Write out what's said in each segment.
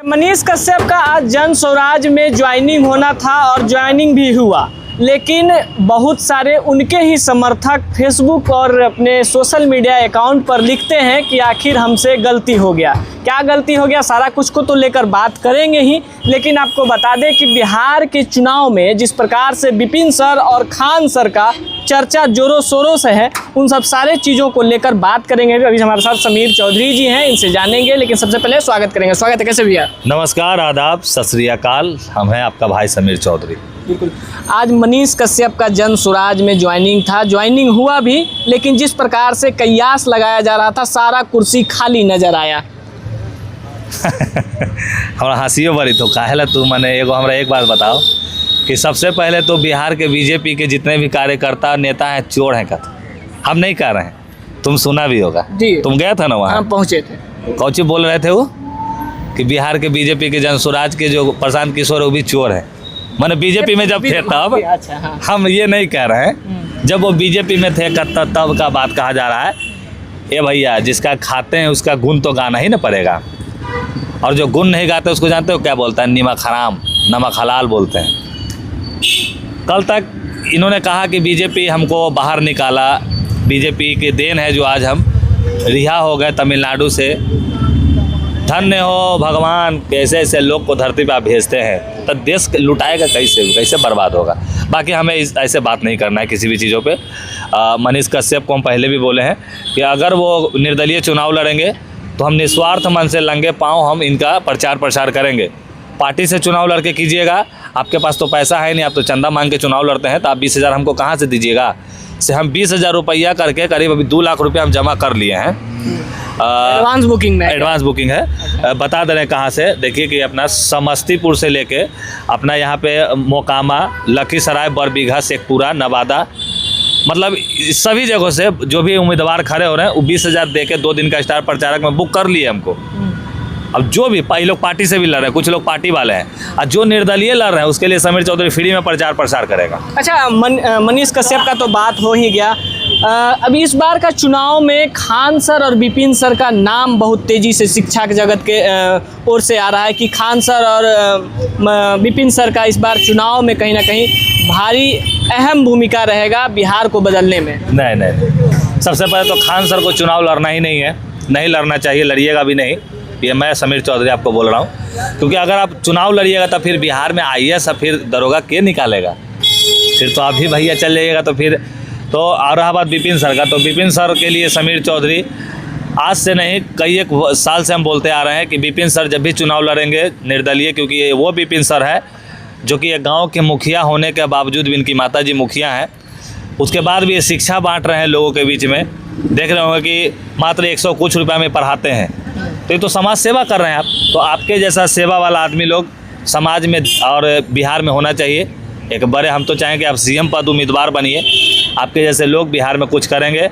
मनीष कश्यप का आज जन स्वराज में ज्वाइनिंग होना था और ज्वाइनिंग भी हुआ, लेकिन बहुत सारे उनके ही समर्थक फेसबुक और अपने सोशल मीडिया अकाउंट पर लिखते हैं कि आखिर हमसे गलती हो गया। क्या गलती हो गया, सारा कुछ को तो लेकर बात करेंगे ही, लेकिन आपको बता दें कि बिहार के चुनाव में जिस प्रकार से विपिन सर और खान सर का चर्चा जोरों शोरों से है, उन सब सारे चीज़ों को लेकर बात करेंगे। अभी हमारे साथ समीर चौधरी जी हैं, इनसे जानेंगे, लेकिन सबसे पहले स्वागत करेंगे। स्वागत है, कैसे भैया? नमस्कार, आदाब, सत श्री अकाल। हम हैं आपका भाई समीर चौधरी। बिल्कुल। आज मनीष कश्यप का जन स्वराज में ज्वाइनिंग था, ज्वाइनिंग हुआ भी, लेकिन जिस प्रकार से कयास लगाया जा रहा था, सारा कुर्सी खाली नजर आया। हमरा हंसियो बड़ी तो काहेला तू मने एगो हमरा एक बात बताओ कि सबसे पहले तो बिहार के बीजेपी के जितने भी कार्यकर्ता नेता हैं चोर हैं का, हम नहीं कह रहे हैं, तुम सुना भी होगा जी। तुम गए थे ना वहाँ? हम पहुँचे थे। कौची बोल रहे थे वो कि बिहार के बीजेपी के जन स्वराज के जो प्रशांत किशोर है वो भी चोर है। मैंने बीजेपी में जब थे तब, अच्छा, हाँ। हम ये नहीं कह रहे हैं, जब वो बीजेपी में थे तब का बात कहा जा रहा है। ये भैया, जिसका खाते हैं उसका गुण तो गाना ही ना पड़ेगा, और जो गुण नहीं गाते उसको जानते हो क्या बोलता है? नमक हराम, नमक हलाल बोलते हैं। कल तक इन्होंने कहा कि बीजेपी हमको बाहर निकाला, बीजेपी की देन है जो आज हम रिहा हो गए तमिलनाडु से। धन्य हो भगवान, कैसे ऐसे लोग को धरती पर भेजते हैं, तो देश लुटाएगा कैसे बर्बाद होगा। बाकी हमें ऐसे बात नहीं करना है किसी भी चीज़ों पे। मनीष कश्यप को हम पहले भी बोले हैं कि अगर वो निर्दलीय चुनाव लड़ेंगे तो हम निस्वार्थ मन से नंगे पाँव हम इनका प्रचार प्रसार करेंगे। पार्टी से चुनाव लड़के कीजिएगा, आपके पास तो पैसा है नहीं, आप तो चंदा मांग के चुनाव लड़ते हैं, तो आप 20,000 हमको कहाँ से दीजिएगा? से हम 20,000 रुपया करके करीब अभी 2 लाख रुपया हम जमा कर लिए हैं। एडवांस बुकिंग है। बता दे रहे हैं कहाँ से। देखिए कि अपना समस्तीपुर से लेके अपना यहाँ पे मोकामा, लखीसराय, बरबीघा, शेखपुरा, नवादा, मतलब सभी जगहों से जो भी उम्मीदवार खड़े हो रहे हैं वो 20,000 दे के 2 दिन का स्टार प्रचारक में बुक कर लिए हमको। अब जो भी लोग पार्टी से भी लड़ रहे हैं, कुछ लोग पार्टी वाले हैं, और जो निर्दलीय लड़ रहे हैं उसके लिए समीर चौधरी फ्री में प्रचार प्रसार करेगा। अच्छा, मनीष कश्यप का तो बात हो ही गया। अभी इस बार का चुनाव में खान सर और विपिन सर का नाम बहुत तेज़ी से शिक्षा के जगत के ओर से आ रहा है कि खान सर और विपिन सर का इस बार चुनाव में कहीं ना कहीं भारी अहम भूमिका रहेगा बिहार को बदलने में। नहीं, सबसे पहले तो खान सर को चुनाव लड़ना ही नहीं है, नहीं लड़ना चाहिए, लड़िएगा भी नहीं। ये मैं समीर चौधरी आपको बोल रहा हूँ, क्योंकि अगर आप चुनाव लड़िएगा तो फिर बिहार में IAS फिर दरोगा के निकालेगा? फिर तो आप भी भैया चल जाइएगा। तो फिर तो और रहा बात विपिन सर का, तो विपिन सर के लिए समीर चौधरी आज से नहीं कई एक साल से हम बोलते आ रहे हैं कि विपिन सर जब भी चुनाव लड़ेंगे निर्दलीय, क्योंकि ये वो विपिन सर है जो कि एक गाँव के मुखिया होने के बावजूद भी, इनकी माता जी मुखिया हैं, उसके बाद भी ये शिक्षा बांट रहे हैं लोगों के बीच में। देख रहे होंगे कि मात्र 100 कुछ रुपया में पढ़ाते हैं, तो ये तो समाज सेवा कर रहे हैं आप। तो आपके जैसा सेवा वाला आदमी लोग समाज में और बिहार में होना चाहिए। एक बड़े, हम तो चाहेंगे आप CM पद उम्मीदवार बनिए, आपके जैसे लोग बिहार में कुछ करेंगे।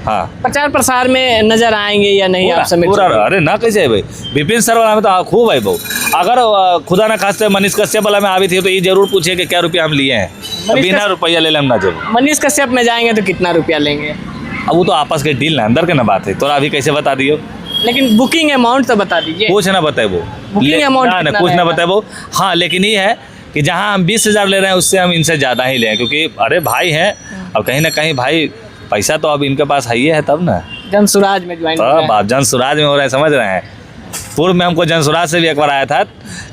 हाँ, प्रचार प्रसार में नजर आएंगे या नहीं आप समीर? पूरा अरे ना कैसे है भाई, विपिन सर वाला में तो खूब है भाई। अगर खुदा ना खास्ते मनीष कश्यप वाला में आ भी थी तो ये जरूर पूछिए कि क्या रुपया हम लिए हैं, बिना रुपया ले लें ना। जब मनीष कश्यप में जाएंगे तो कितना रुपया लेंगे? अब वो तो आपस के डील ना, अंदर के ना बात है, तो अभी कैसे बता दियो? लेकिन बुकिंग अमाउंट तो बता दीजिए। कुछ ना बताए वो, बुकिंग अमाउंट ना कुछ ना बताए वो। हाँ, लेकिन ये है कि जहाँ हम 20,000 ले रहे हैं उससे हम इनसे ज़्यादा ही लें, क्योंकि अरे भाई हैं, अब कहीं ना कहीं भाई पैसा तो अब इनके पास है तब ना। जन स्वराज में ज्वाइन, तब आप जन स्वराज में हो रहे हैं, समझ रहे हैं। पूर्व में हमको जन स्वराज से भी एक बार आया था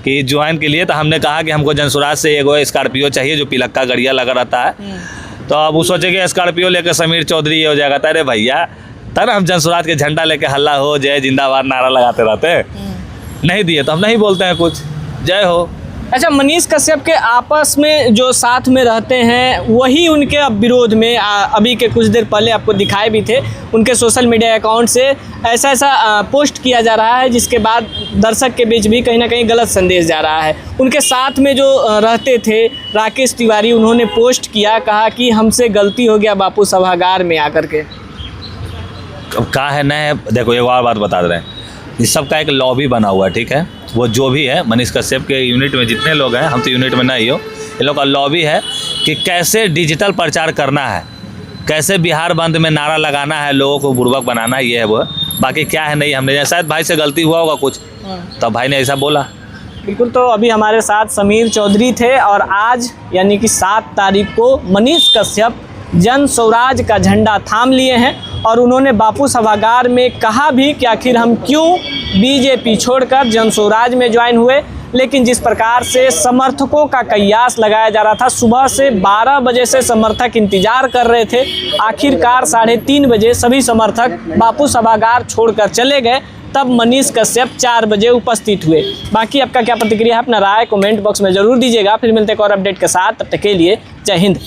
कि ज्वाइन के लिए, तो हमने कहा कि हमको जन स्वराज से एगो स्कॉर्पियो चाहिए जो पिलक्का गड़िया लगा रहता है। तो अब वो सोचे कि स्कॉर्पियो लेकर समीर चौधरी ये हो जाएगा। अरे भैया, तब हम जन स्वराज के झंडा लेके हल्ला हो जय जिंदाबाद नारा लगाते रहते हैं। नहीं दिए तो हम नहीं बोलते हैं कुछ, जय हो। अच्छा, मनीष कश्यप के आपस में जो साथ में रहते हैं वही उनके अब विरोध में अभी के कुछ देर पहले आपको दिखाए भी थे, उनके सोशल मीडिया अकाउंट से ऐसा पोस्ट किया जा रहा है, जिसके बाद दर्शक के बीच भी कहीं ना कहीं गलत संदेश जा रहा है। उनके साथ में जो रहते थे राकेश तिवारी, उन्होंने पोस्ट किया, कहा कि हमसे गलती हो गया बापू सभागार में आकर के। अब कहा है ना, देखो एक और बात बता दे रहे हैं, इस सब का एक लॉबी बना हुआ है, ठीक है? वो जो भी है मनीष कश्यप के यूनिट में जितने लोग हैं, हम तो यूनिट में नहीं हो, ये लोग का लॉबी है कि कैसे डिजिटल प्रचार करना है, कैसे बिहार बंद में नारा लगाना है, लोगों को बुर्बक बनाना है, ये है वो बाकी क्या है नहीं हमने शायद भाई से गलती हुआ होगा कुछ, तब भाई ने ऐसा बोला। बिल्कुल। तो अभी हमारे साथ समीर चौधरी थे और आज यानी कि 7 तारीख को मनीष कश्यप जन स्वराज का झंडा थाम लिए हैं और उन्होंने बापू सभागार में कहा भी कि आखिर हम क्यों बीजेपी छोड़कर जन स्वराज में ज्वाइन हुए। लेकिन जिस प्रकार से समर्थकों का कयास लगाया जा रहा था, सुबह से 12 बजे से समर्थक इंतजार कर रहे थे, आखिरकार 3:30 बजे सभी समर्थक बापू सभागार छोड़कर चले गए, तब मनीष कश्यप 4 बजे उपस्थित हुए। बाकी आपका क्या प्रतिक्रिया है, अपना राय कमेंट बॉक्स में ज़रूर दीजिएगा। फिर मिलते हैं एक और अपडेट के साथ, तब तक के लिए जय हिंद।